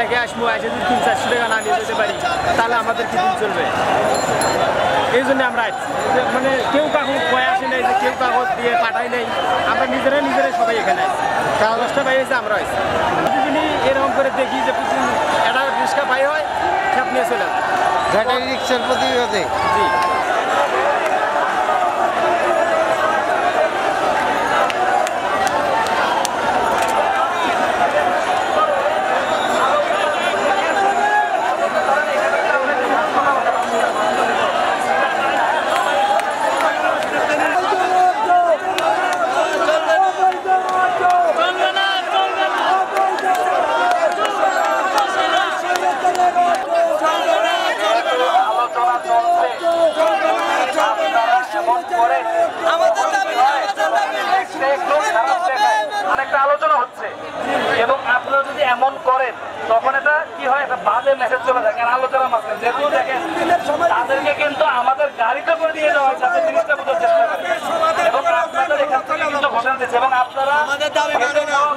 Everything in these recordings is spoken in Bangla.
রেখে আসবো, এসে যদি 300-400 টাকা না নিয়ে যেতে পারি তাহলে আমাদের কি দিন চলবে? এই জন্য আমরা মানে কেউ কাগজ কয়ে আসে নাই, যে কেউ কাগজ দিয়ে পাঠাই নেই, আমরা নিজেরাই সবাই এখানে আসি। কাগজটা পাই হয়েছে আমরা আসি। প্রতিদিনই এরকম করে দেখি যে একটা রিক্সা পাই হয় সব নিয়ে চলে যায় ব্যাটারি রিক্সার প্রতিবাদে। জি। অনেকটা আলোচনা হচ্ছে এবং আপনারা যদি এমন করেন তখন এটা কি হয়, একটা বাজে মেসেজ চলে যায়। কারণ আলোচনার মাঝখানে যেহেতু দেখেন তাদেরকে কিন্তু আমাদের গাড়িতে করে দিয়ে দেওয়া হয় যাতে জিনিসটা বোঝার চেষ্টা করে এবং আপনাদের এখান থেকে কিন্তু ঘোষণা দিচ্ছে এবং আপনারা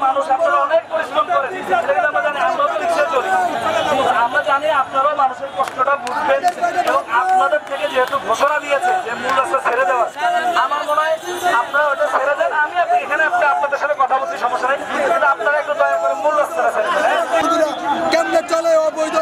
মানুষ আপনারা অনেক পরিশ্রম করেন, আমরা জানি, আমরাও তো রিক্সা চলি, আমরা জানি আপনারাও মানুষের কষ্টটা বুঝবেন এবং আপনাদের থেকে যেহেতু ঘোষণা দিয়েছে যে মূল রাস্তা ছেড়ে দেওয়া, আমার মনে হয় আপনারা ওটা ছেড়ে দেন। আমি এখানে আপনাদের সাথে কথা বলছি, সমস্যা নেই, কিন্তু আপনারা একটু দয়া করে মূল রাস্তাটা ছেড়ে দেন। কেমনে চলে অবৈধ